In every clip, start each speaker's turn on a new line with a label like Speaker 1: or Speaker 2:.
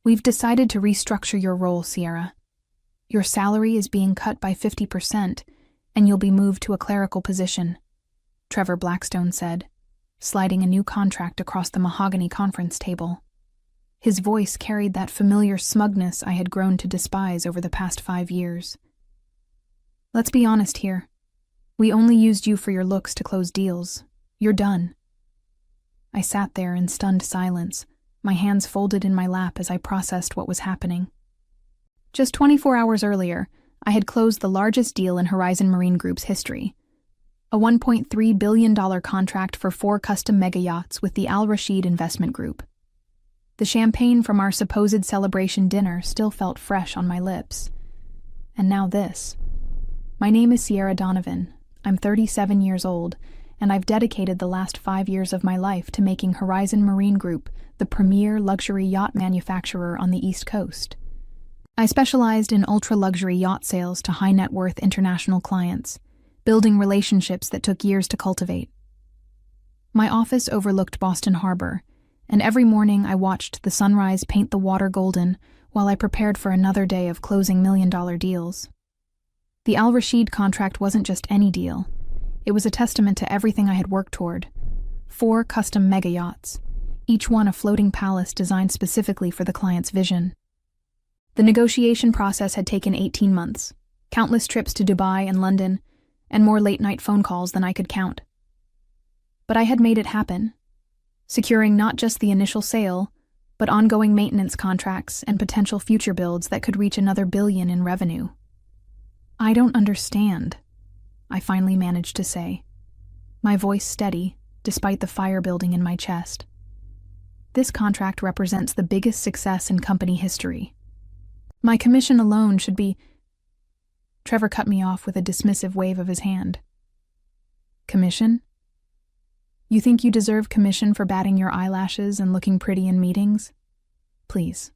Speaker 1: We've decided to restructure your role, Sierra. Your salary is being cut by 50%, and you'll be moved to a clerical position, Trevor Blackstone said, sliding a new contract across the mahogany conference table. His voice carried that familiar smugness I had grown to despise over the past 5 years. Let's be honest here. We only used you for your looks to close deals. You're done. I sat there in stunned silence, my hands folded in my lap as I processed what was happening. Just 24 hours earlier, I had closed the largest deal in Horizon Marine Group's history. A $1.3 billion contract for 4 custom mega yachts with the Al Rashid Investment Group. The champagne from our supposed celebration dinner still felt fresh on my lips. And now this. My name is Sierra Donovan. I'm 37 years old, and I've dedicated the last 5 years of my life to making Horizon Marine Group the premier luxury yacht manufacturer on the East Coast. I specialized in ultra-luxury yacht sales to high-net-worth international clients, building relationships that took years to cultivate. My office overlooked Boston Harbor, and every morning I watched the sunrise paint the water golden while I prepared for another day of closing million-dollar deals. The Al Rashid contract wasn't just any deal. It was a testament to everything I had worked toward. 4 custom mega yachts, each one a floating palace designed specifically for the client's vision. The negotiation process had taken 18 months, countless trips to Dubai and London, and more late-night phone calls than I could count. But I had made it happen, securing not just the initial sale, but ongoing maintenance contracts and potential future builds that could reach another $1 billion in revenue. I don't understand, I finally managed to say, my voice steady despite the fire building in my chest. This contract represents the biggest success in company history. My commission alone should be... Trevor cut me off with a dismissive wave of his hand. Commission? You think you deserve commission for batting your eyelashes and looking pretty in meetings? Please.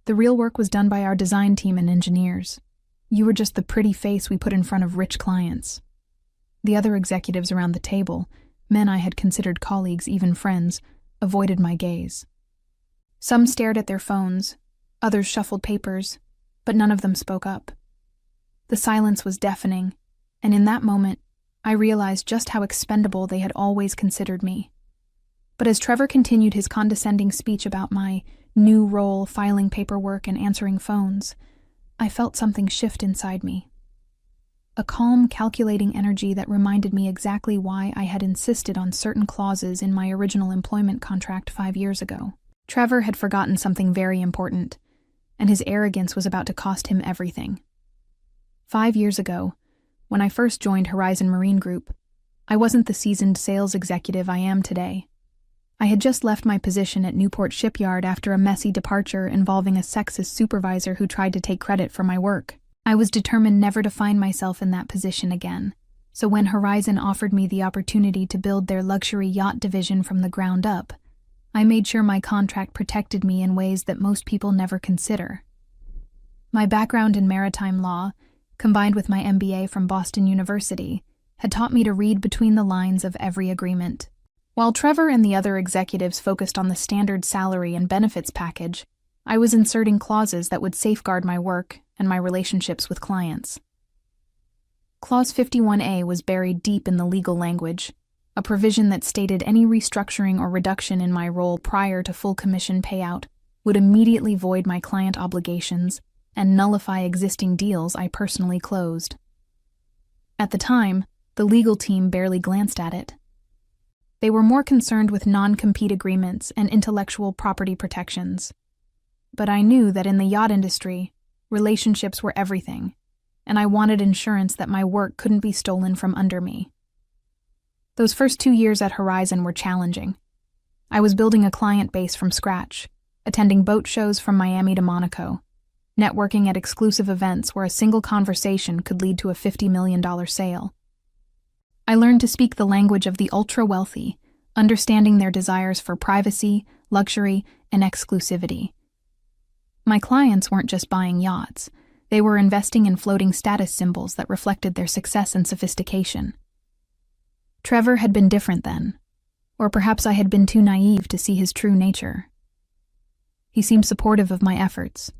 Speaker 1: The real work was done by our design team and engineers. You were just the pretty face we put in front of rich clients. The other executives around the table, men I had considered colleagues, even friends, avoided my gaze. Some stared at their phones, others shuffled papers, but none of them spoke up. The silence was deafening, and in that moment, I realized just how expendable they had always considered me. But as Trevor continued his condescending speech about my new role, filing paperwork and answering phones, I felt something shift inside me. A calm, calculating energy that reminded me exactly why I had insisted on certain clauses in my original employment contract 5 years ago. Trevor had forgotten something very important, and his arrogance was about to cost him everything. 5 years ago, when I first joined Horizon Marine Group, I wasn't the seasoned sales executive I am today. I had just left my position at Newport Shipyard after a messy departure involving a sexist supervisor who tried to take credit for my work. I was determined never to find myself in that position again, so when Horizon offered me the opportunity to build their luxury yacht division from the ground up, I made sure my contract protected me in ways that most people never consider. My background in maritime law, combined with my MBA from Boston University, had taught me to read between the lines of every agreement. While Trevor and the other executives focused on the standard salary and benefits package, I was inserting clauses that would safeguard my work and my relationships with clients. Clause 51A was buried deep in the legal language, a provision that stated any restructuring or reduction in my role prior to full commission payout would immediately void my client obligations and nullify existing deals I personally closed. At the time, the legal team barely glanced at it. They were more concerned with non-compete agreements and intellectual property protections. But I knew that in the yacht industry, relationships were everything, and I wanted insurance that my work couldn't be stolen from under me. Those first 2 years at Horizon were challenging. I was building a client base from scratch, attending boat shows from Miami to Monaco, networking at exclusive events where a single conversation could lead to a $50 million sale. I learned to speak the language of the ultra-wealthy, understanding their desires for privacy, luxury, and exclusivity. My clients weren't just buying yachts. They were investing in floating status symbols that reflected their success and sophistication. Trevor had been different then, or perhaps I had been too naive to see his true nature. He seemed supportive of my efforts,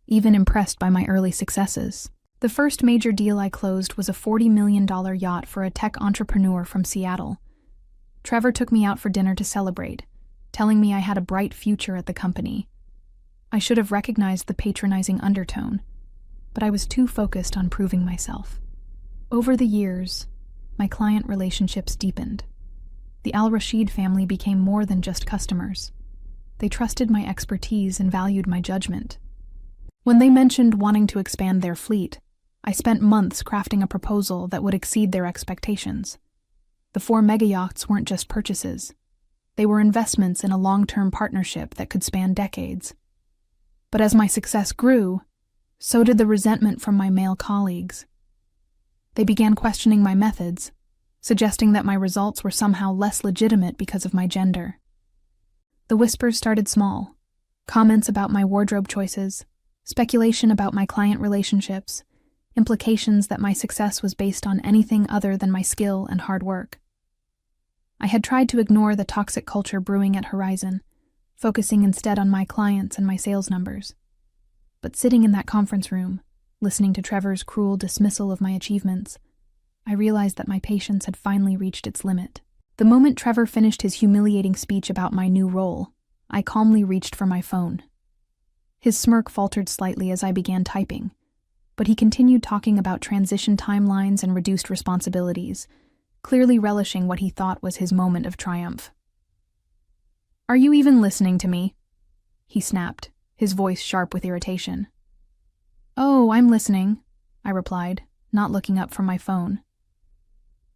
Speaker 1: even impressed by my early successes. The first major deal I closed was a $40 million yacht for a tech entrepreneur from Seattle. Trevor took me out for dinner to celebrate, telling me I had a bright future at the company. I should have recognized the patronizing undertone, but I was too focused on proving myself. Over the years, my client relationships deepened. The Al-Rashid family became more than just customers. They trusted my expertise and valued my judgment. When they mentioned wanting to expand their fleet, I spent months crafting a proposal that would exceed their expectations. The 4 megayachts weren't just purchases. They were investments in a long-term partnership that could span decades. But as my success grew, so did the resentment from my male colleagues. They began questioning my methods, suggesting that my results were somehow less legitimate because of my gender. The whispers started small: comments about my wardrobe choices, speculation about my client relationships, implications that my success was based on anything other than my skill and hard work. I had tried to ignore the toxic culture brewing at Horizon, focusing instead on my clients and my sales numbers. But sitting in that conference room, listening to Trevor's cruel dismissal of my achievements, I realized that my patience had finally reached its limit. The moment Trevor finished his humiliating speech about my new role, I calmly reached for my phone. His smirk faltered slightly as I began typing, but he continued talking about transition timelines and reduced responsibilities, clearly relishing what he thought was his moment of triumph. "Are you even listening to me?" he snapped, his voice sharp with irritation. "Oh, I'm listening," I replied, not looking up from my phone.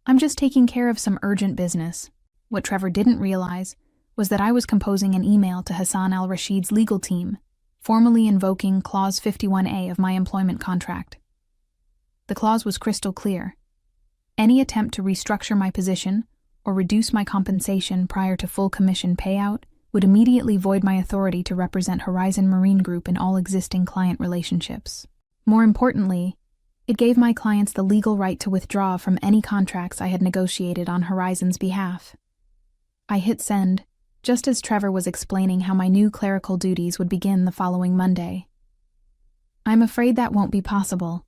Speaker 1: "I'm just taking care of some urgent business." What Trevor didn't realize was that I was composing an email to Hassan al-Rashid's legal team, formally invoking Clause 51A of my employment contract. The clause was crystal clear. Any attempt to restructure my position or reduce my compensation prior to full commission payout would immediately void my authority to represent Horizon Marine Group in all existing client relationships. More importantly, it gave my clients the legal right to withdraw from any contracts I had negotiated on Horizon's behalf. I hit send, just as Trevor was explaining how my new clerical duties would begin the following Monday. "I'm afraid that won't be possible,"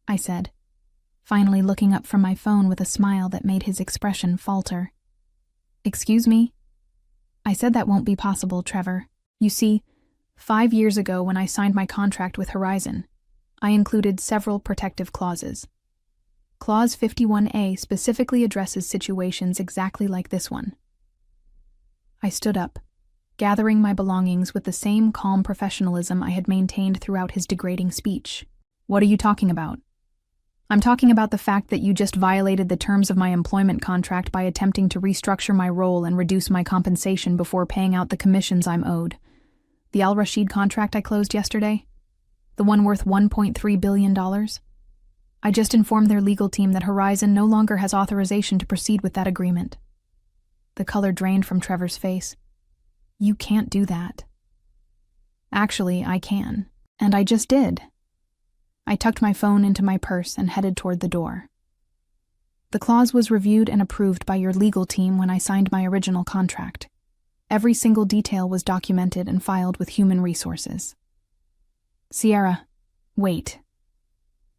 Speaker 1: I said, finally looking up from my phone with a smile that made his expression falter. "Excuse me?" "I said that won't be possible, Trevor. You see, 5 years ago when I signed my contract with Horizon, I included several protective clauses. Clause 51A specifically addresses situations exactly like this one." I stood up, gathering my belongings with the same calm professionalism I had maintained throughout his degrading speech. "What are you talking about?" "I'm talking about the fact that you just violated the terms of my employment contract by attempting to restructure my role and reduce my compensation before paying out the commissions I'm owed. The Al-Rashid contract I closed yesterday? The one worth $1.3 billion? I just informed their legal team that Horizon no longer has authorization to proceed with that agreement." The color drained from Trevor's face. "You can't do that." "Actually, I can, and I just did." I tucked my phone into my purse and headed toward the door. "The clause was reviewed and approved by your legal team when I signed my original contract. Every single detail was documented and filed with human resources." "Sierra, wait."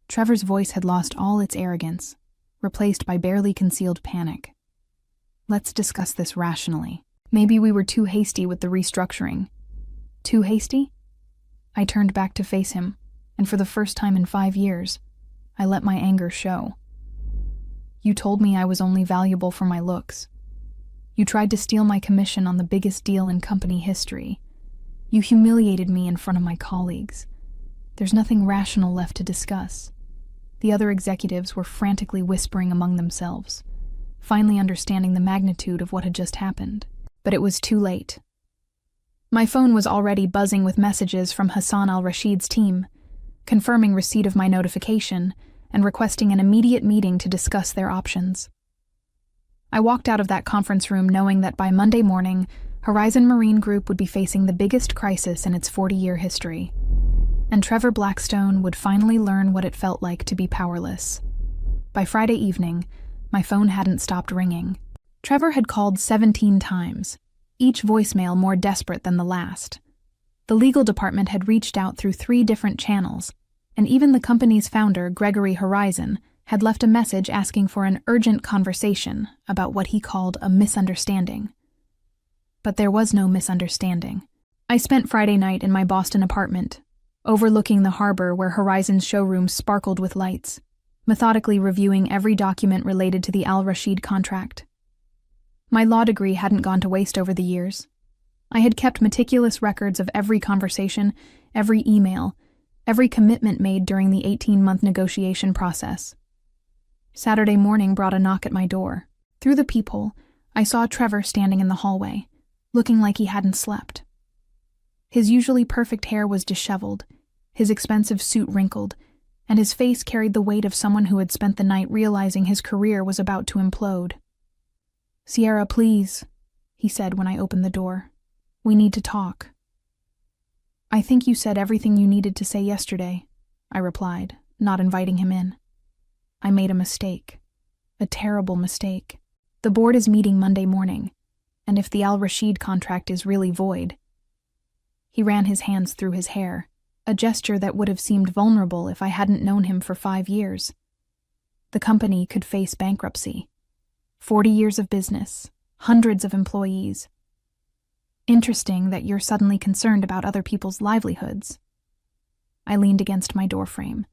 Speaker 1: Trevor's voice had lost all its arrogance, replaced by barely concealed panic. "Let's discuss this rationally. Maybe we were too hasty with the restructuring." "Too hasty?" I turned back to face him, and for the first time in 5 years, I let my anger show. "You told me I was only valuable for my looks. You tried to steal my commission on the biggest deal in company history. You humiliated me in front of my colleagues. There's nothing rational left to discuss." The other executives were frantically whispering among themselves, finally understanding the magnitude of what had just happened. But it was too late. My phone was already buzzing with messages from Hassan al-Rashid's team, confirming receipt of my notification and requesting an immediate meeting to discuss their options. I walked out of that conference room knowing that by Monday morning, Horizon Marine Group would be facing the biggest crisis in its 40-year history, and Trevor Blackstone would finally learn what it felt like to be powerless. By Friday evening, my phone hadn't stopped ringing. Trevor had called 17 times, each voicemail more desperate than the last. The legal department had reached out through 3 different channels, and even the company's founder, Gregory Horizon, had left a message asking for an urgent conversation about what he called a misunderstanding. But there was no misunderstanding. I spent Friday night in my Boston apartment, overlooking the harbor where Horizon's showroom sparkled with lights, methodically reviewing every document related to the Al-Rashid contract. My law degree hadn't gone to waste over the years. I had kept meticulous records of every conversation, every email, every commitment made during the 18-month negotiation process. Saturday morning brought a knock at my door. Through the peephole, I saw Trevor standing in the hallway, looking like he hadn't slept. His usually perfect hair was disheveled, his expensive suit wrinkled, and his face carried the weight of someone who had spent the night realizing his career was about to implode. "Sierra, please," he said when I opened the door. "We need to talk." "I think you said everything you needed to say yesterday," I replied, not inviting him in. "I made a mistake. A terrible mistake. The board is meeting Monday morning, and if the Al-Rashid contract is really void..." He ran his hands through his hair, a gesture that would have seemed vulnerable if I hadn't known him for 5 years. The company could face bankruptcy. 40 years of business, hundreds of employees. Interesting that you're suddenly concerned about other people's livelihoods. I leaned against my doorframe,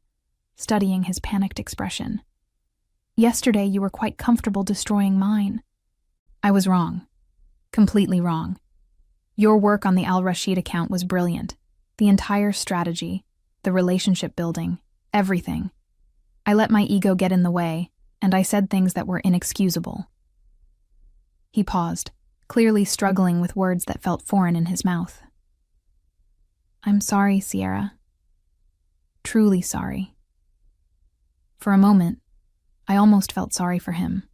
Speaker 1: studying his panicked expression. "Yesterday you were quite comfortable destroying mine." "I was wrong. Completely wrong. Your work on the Al-Rashid account was brilliant. The entire strategy, the relationship building, everything. I let my ego get in the way, and I said things that were inexcusable." He paused, clearly struggling with words that felt foreign in his mouth. "I'm sorry, Sierra. Truly sorry." For a moment, I almost felt sorry for him.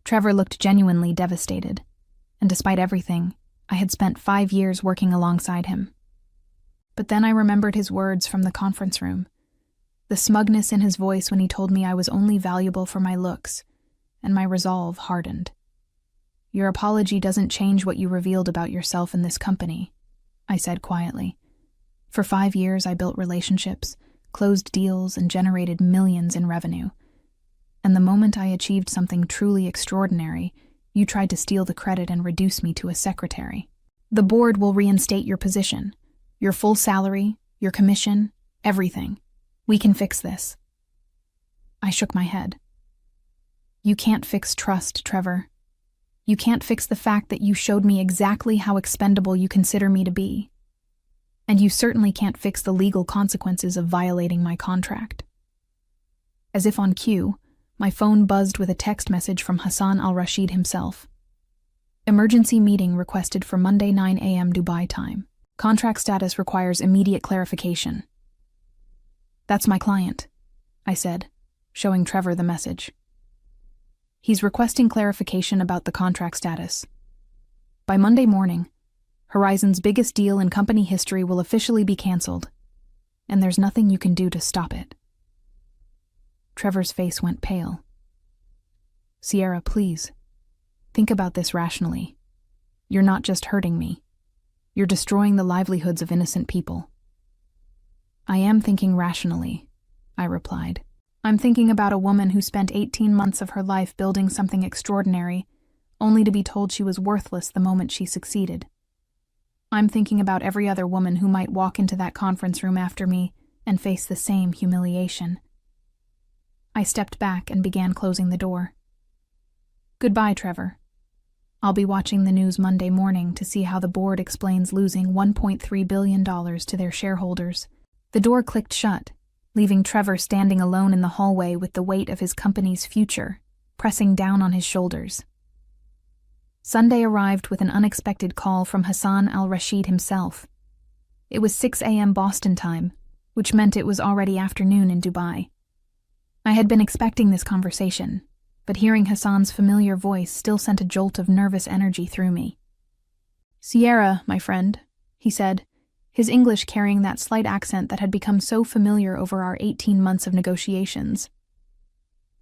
Speaker 1: Trevor looked genuinely devastated, and despite everything, I had spent 5 years working alongside him. But then I remembered his words from the conference room, the smugness in his voice when he told me I was only valuable for my looks, and my resolve hardened. "Your apology doesn't change what you revealed about yourself in this company," I said quietly. "For 5 years I built relationships, closed deals, and generated millions in revenue. And the moment I achieved something truly extraordinary, you tried to steal the credit and reduce me to a secretary. The board will reinstate your position, your full salary, your commission, everything. We can fix this." I shook my head. "You can't fix trust, Trevor. You can't fix the fact that you showed me exactly how expendable you consider me to be. And you certainly can't fix the legal consequences of violating my contract." As if on cue, my phone buzzed with a text message from Hassan al-Rashid himself. "Emergency meeting requested for Monday 9 a.m. Dubai time. Contract status requires immediate clarification." "That's my client," I said, showing Trevor the message. "He's requesting clarification about the contract status. By Monday morning, Horizon's biggest deal in company history will officially be canceled, and there's nothing you can do to stop it." Trevor's face went pale. "Sierra, please, think about this rationally. You're not just hurting me. You're destroying the livelihoods of innocent people." "I am thinking rationally," I replied. "I'm thinking about a woman who spent 18 months of her life building something extraordinary, only to be told she was worthless the moment she succeeded. I'm thinking about every other woman who might walk into that conference room after me and face the same humiliation." I stepped back and began closing the door. "Goodbye, Trevor. I'll be watching the news Monday morning to see how the board explains losing $1.3 billion to their shareholders." The door clicked shut, leaving Trevor standing alone in the hallway with the weight of his company's future pressing down on his shoulders. Sunday arrived with an unexpected call from Hassan al-Rashid himself. It was 6 a.m. Boston time, which meant it was already afternoon in Dubai. I had been expecting this conversation, but hearing Hassan's familiar voice still sent a jolt of nervous energy through me. "Sierra, my friend," he said, his English carrying that slight accent that had become so familiar over our 18 months of negotiations.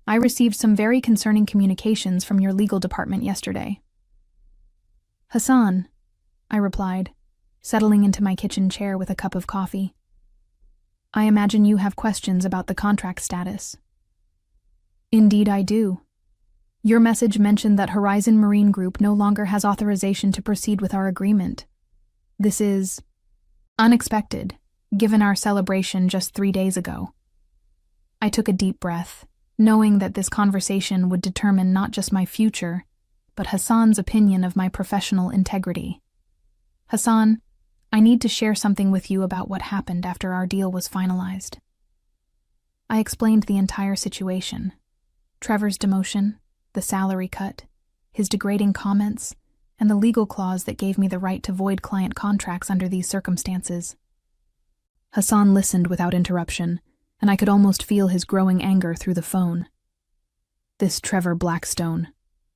Speaker 1: "I received some very concerning communications from your legal department yesterday." "Hassan," I replied, settling into my kitchen chair with a cup of coffee. I imagine you have questions about the contract status. Indeed I do. Your message mentioned that Horizon Marine Group no longer has authorization to proceed with our agreement. This is unexpected, given our celebration just 3 days ago. I took a deep breath, knowing that this conversation would determine not just my future, but Hassan's opinion of my professional integrity. Hassan, I need to share something with you about what happened after our deal was finalized. I explained the entire situation. Trevor's demotion, the salary cut, his degrading comments, and the legal clause that gave me the right to void client contracts under these circumstances. Hassan listened without interruption, and I could almost feel his growing anger through the phone. "This Trevor Blackstone,"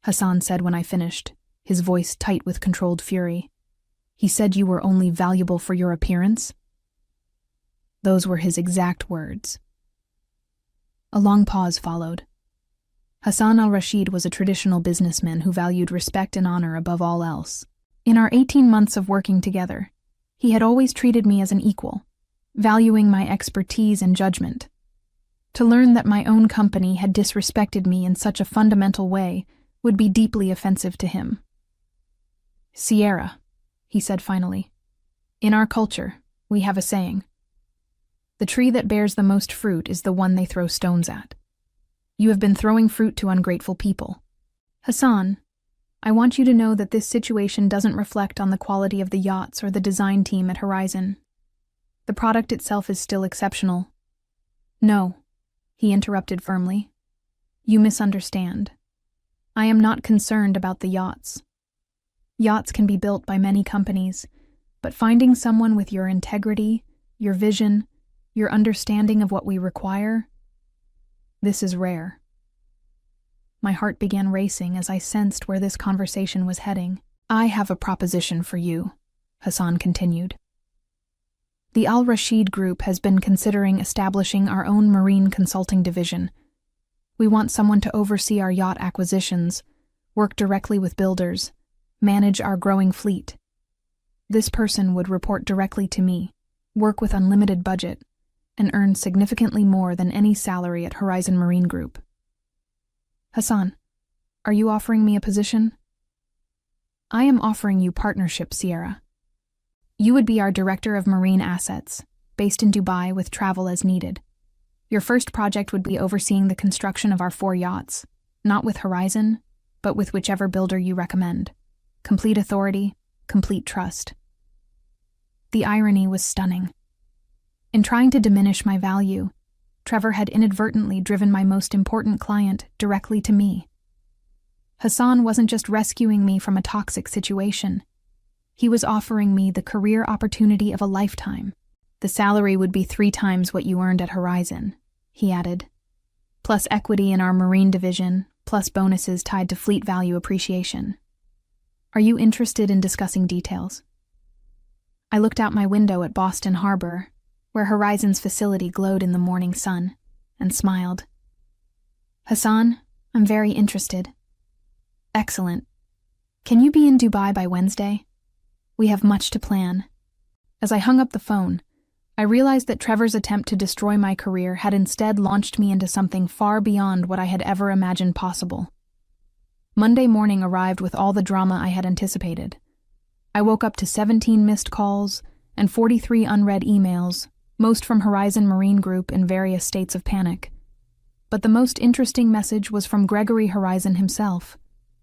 Speaker 1: Hassan said when I finished, his voice tight with controlled fury. "He said you were only valuable for your appearance?" Those were his exact words. A long pause followed. Hassan al-Rashid was a traditional businessman who valued respect and honor above all else. In our 18 months of working together, he had always treated me as an equal, valuing my expertise and judgment. To learn that my own company had disrespected me in such a fundamental way would be deeply offensive to him. "Sierra," he said finally, "in our culture, we have a saying. The tree that bears the most fruit is the one they throw stones at. You have been throwing fruit to ungrateful people. Hassan, I want you to know that this situation doesn't reflect on the quality of the yachts or the design team at Horizon. The product itself is still exceptional." "No," he interrupted firmly. "You misunderstand. I am not concerned about the yachts. Yachts can be built by many companies, but finding someone with your integrity, your vision, your understanding of what we require, this is rare." My heart began racing as I sensed where this conversation was heading. "I have a proposition for you," Hassan continued. "The Al-Rashid Group has been considering establishing our own marine consulting division. We want someone to oversee our yacht acquisitions, work directly with builders, manage our growing fleet. This person would report directly to me, work with unlimited budget, and earn significantly more than any salary at Horizon Marine Group." "Hassan, are you offering me a position?" "I am offering you partnership, Sierra. You would be our director of marine assets, based in Dubai with travel as needed. Your first project would be overseeing the construction of our 4 yachts, not with Horizon, but with whichever builder you recommend. Complete authority, complete trust." The irony was stunning. In trying to diminish my value, Trevor had inadvertently driven my most important client directly to me. Hassan wasn't just rescuing me from a toxic situation. He was offering me the career opportunity of a lifetime. "The salary would be 3 times what you earned at Horizon," he added, "plus equity in our marine division, plus bonuses tied to fleet value appreciation. Are you interested in discussing details?" I looked out my window at Boston Harbor, where Horizon's facility glowed in the morning sun, and smiled. "Hassan, I'm very interested." "Excellent. Can you be in Dubai by Wednesday? We have much to plan." As I hung up the phone, I realized that Trevor's attempt to destroy my career had instead launched me into something far beyond what I had ever imagined possible. Monday morning arrived with all the drama I had anticipated. I woke up to 17 missed calls and 43 unread emails, most from Horizon Marine Group in various states of panic. But the most interesting message was from Gregory Horizon himself,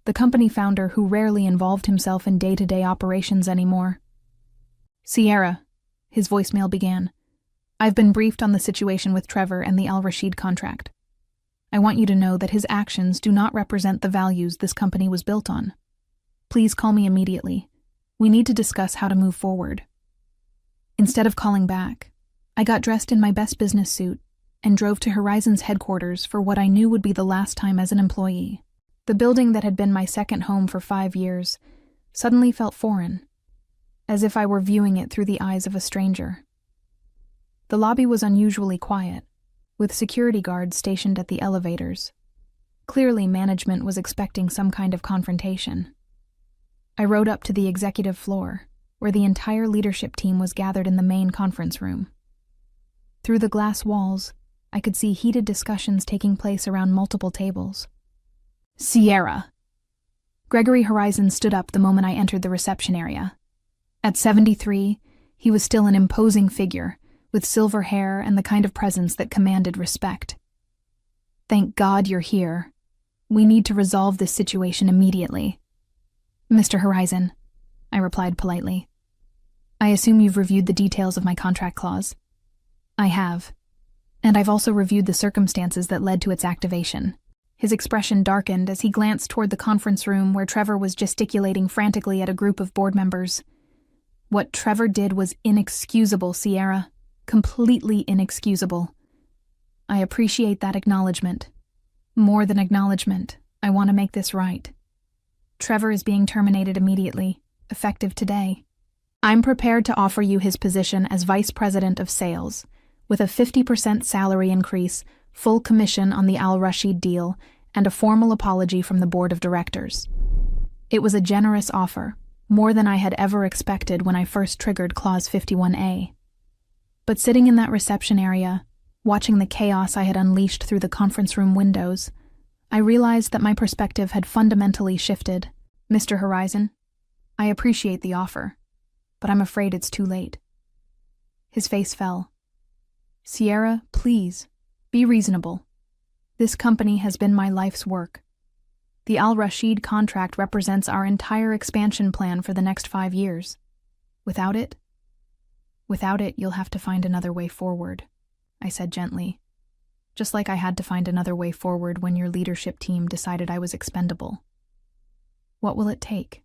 Speaker 1: the company founder who rarely involved himself in day-to-day operations anymore. "Sierra," his voicemail began, "I've been briefed on the situation with Trevor and the Al-Rashid contract. I want you to know that his actions do not represent the values this company was built on. Please call me immediately. We need to discuss how to move forward." Instead of calling back, I got dressed in my best business suit and drove to Horizon's headquarters for what I knew would be the last time as an employee. The building that had been my second home for 5 years suddenly felt foreign, as if I were viewing it through the eyes of a stranger. The lobby was unusually quiet, with security guards stationed at the elevators. Clearly, management was expecting some kind of confrontation. I rode up to the executive floor, where the entire leadership team was gathered in the main conference room. Through the glass walls, I could see heated discussions taking place around multiple tables. Sierra. Gregory Horizon stood up the moment I entered the reception area. At 73, he was still an imposing figure, with silver hair and the kind of presence that commanded respect. Thank God you're here. We need to resolve this situation immediately. Mr. Horizon, I replied politely. I assume you've reviewed the details of my contract clause. I have. And I've also reviewed the circumstances that led to its activation. His expression darkened as he glanced toward the conference room where Trevor was gesticulating frantically at a group of board members. What Trevor did was inexcusable, Sierra. Completely inexcusable. I appreciate that acknowledgement. More than acknowledgement, I want to make this right. Trevor is being terminated immediately, effective today. I'm prepared to offer you his position as Vice President of Sales, with a 50% salary increase, full commission on the Al-Rashid deal, and a formal apology from the board of directors. It was a generous offer, more than I had ever expected when I first triggered Clause 51A. But sitting in that reception area, watching the chaos I had unleashed through the conference room windows, I realized that my perspective had fundamentally shifted. Mr. Horizon, I appreciate the offer, but I'm afraid it's too late. His face fell. Sierra, please, be reasonable. This company has been my life's work. The Al-Rashid contract represents our entire expansion plan for the next 5 years. Without it, you'll have to find another way forward, I said gently, just like I had to find another way forward when your leadership team decided I was expendable. What will it take?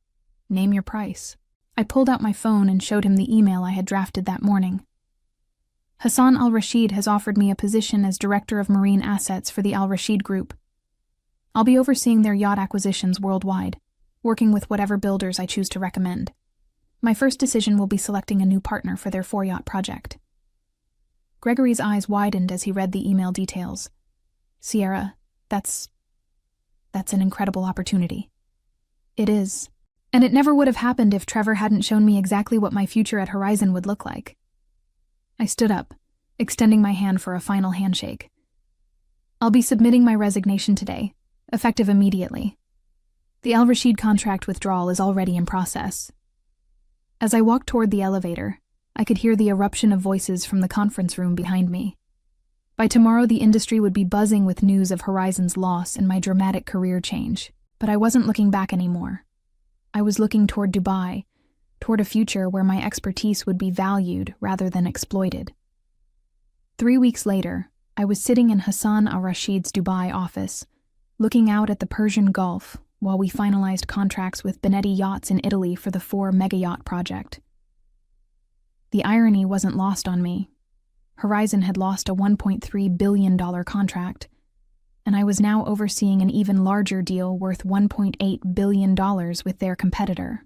Speaker 1: Name your price. I pulled out my phone and showed him the email I had drafted that morning. Hassan Al-Rashid has offered me a position as Director of Marine Assets for the Al-Rashid Group. I'll be overseeing their yacht acquisitions worldwide, working with whatever builders I choose to recommend. My first decision will be selecting a new partner for their 4-yacht project. Gregory's eyes widened as he read the email details. Sierra, that's an incredible opportunity. It is. And it never would have happened if Trevor hadn't shown me exactly what my future at Horizon would look like. I stood up, extending my hand for a final handshake. I'll be submitting my resignation today, effective immediately. The Al-Rashid contract withdrawal is already in process. As I walked toward the elevator, I could hear the eruption of voices from the conference room behind me. By tomorrow, the industry would be buzzing with news of Horizon's loss and my dramatic career change. But I wasn't looking back anymore. I was looking toward Dubai, toward a future where my expertise would be valued rather than exploited. 3 weeks later, I was sitting in Hassan Al-Rashid's Dubai office, looking out at the Persian Gulf while we finalized contracts with Benetti Yachts in Italy for the 4 mega-yacht project. The irony wasn't lost on me. Horizon had lost a $1.3 billion contract, and I was now overseeing an even larger deal worth $1.8 billion with their competitor.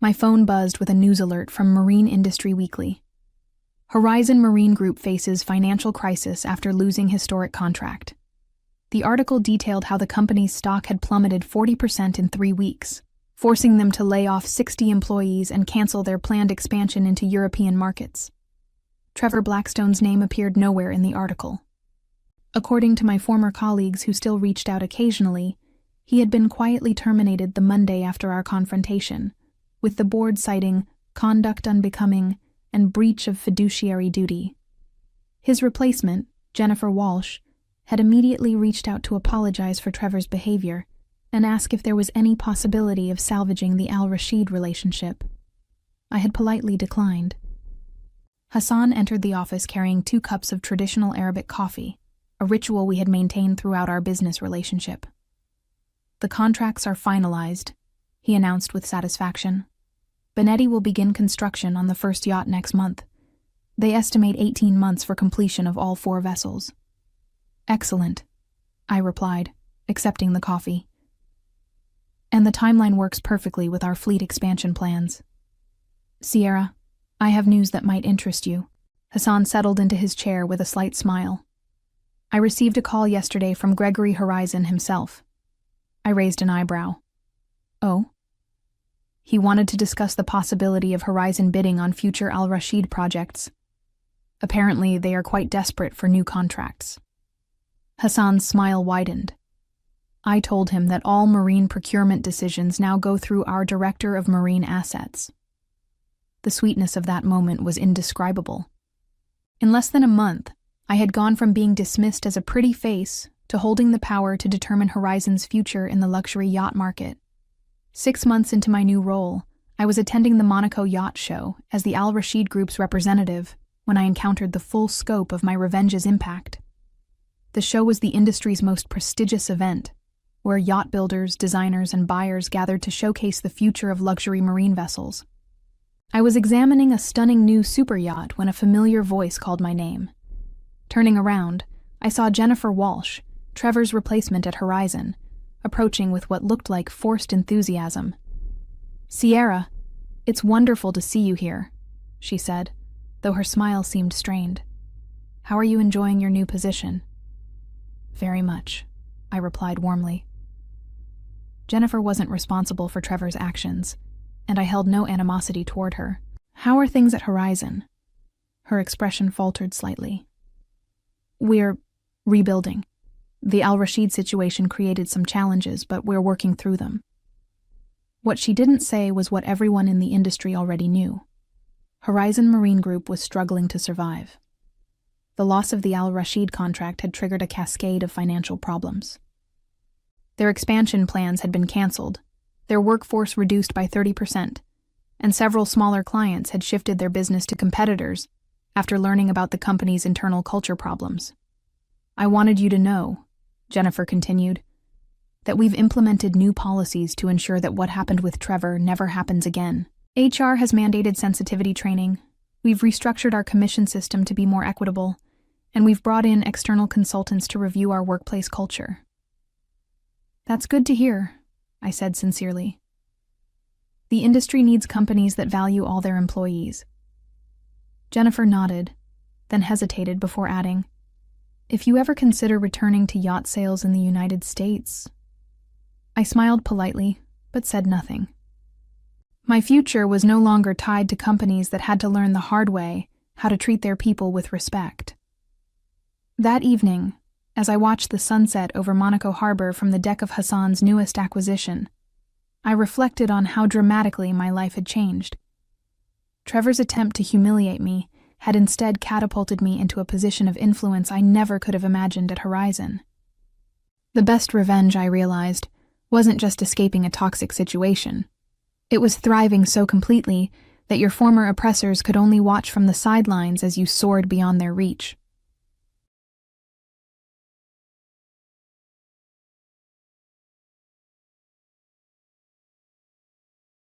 Speaker 1: My phone buzzed with a news alert from Marine Industry Weekly. Horizon Marine Group faces financial crisis after losing historic contract. The article detailed how the company's stock had plummeted 40% in 3 weeks, forcing them to lay off 60 employees and cancel their planned expansion into European markets. Trevor Blackstone's name appeared nowhere in the article. According to my former colleagues who still reached out occasionally, he had been quietly terminated the Monday after our confrontation, with the board citing conduct unbecoming and breach of fiduciary duty. His replacement, Jennifer Walsh, had immediately reached out to apologize for Trevor's behavior and ask if there was any possibility of salvaging the Al-Rashid relationship. I had politely declined. Hassan entered the office carrying 2 cups of traditional Arabic coffee, a ritual we had maintained throughout our business relationship. The contracts are finalized, he announced with satisfaction. Benetti will begin construction on the first yacht next month. They estimate 18 months for completion of all 4 vessels. Excellent, I replied, accepting the coffee. And the timeline works perfectly with our fleet expansion plans. Sierra, I have news that might interest you. Hassan settled into his chair with a slight smile. I received a call yesterday from Gregory Horizon himself. I raised an eyebrow. Oh? He wanted to discuss the possibility of Horizon bidding on future Al Rashid projects. Apparently, they are quite desperate for new contracts. Hassan's smile widened. I told him that all marine procurement decisions now go through our Director of Marine Assets. The sweetness of that moment was indescribable. In less than a month, I had gone from being dismissed as a pretty face to holding the power to determine Horizon's future in the luxury yacht market. 6 months into my new role, I was attending the Monaco Yacht Show as the Al Rashid Group's representative when I encountered the full scope of my revenge's impact. The show was the industry's most prestigious event, where yacht builders, designers, and buyers gathered to showcase the future of luxury marine vessels. I was examining a stunning new super yacht when a familiar voice called my name. Turning around, I saw Jennifer Walsh, Trevor's replacement at Horizon, approaching with what looked like forced enthusiasm. "Sierra, it's wonderful to see you here," she said, though her smile seemed strained. "How are you enjoying your new position?" "Very much," I replied warmly. Jennifer wasn't responsible for Trevor's actions, and I held no animosity toward her. "How are things at Horizon?" Her expression faltered slightly. "We're rebuilding. The Al Rashid situation created some challenges, but we're working through them." What she didn't say was what everyone in the industry already knew. Horizon Marine Group was struggling to survive. The loss of the Al Rashid contract had triggered a cascade of financial problems. Their expansion plans had been canceled, their workforce reduced by 30%, and several smaller clients had shifted their business to competitors after learning about the company's internal culture problems. "I wanted you to know," Jennifer continued, "that we've implemented new policies to ensure that what happened with Trevor never happens again. HR has mandated sensitivity training, we've restructured our commission system to be more equitable, and we've brought in external consultants to review our workplace culture." "That's good to hear," I said sincerely. "The industry needs companies that value all their employees." Jennifer nodded, then hesitated before adding, "If you ever consider returning to yacht sales in the United States..." I smiled politely, but said nothing. My future was no longer tied to companies that had to learn the hard way how to treat their people with respect. That evening, as I watched the sunset over Monaco Harbor from the deck of Hassan's newest acquisition, I reflected on how dramatically my life had changed. Trevor's attempt to humiliate me had instead catapulted me into a position of influence I never could have imagined at Horizon. The best revenge, I realized, wasn't just escaping a toxic situation. It was thriving so completely that your former oppressors could only watch from the sidelines as you soared beyond their reach.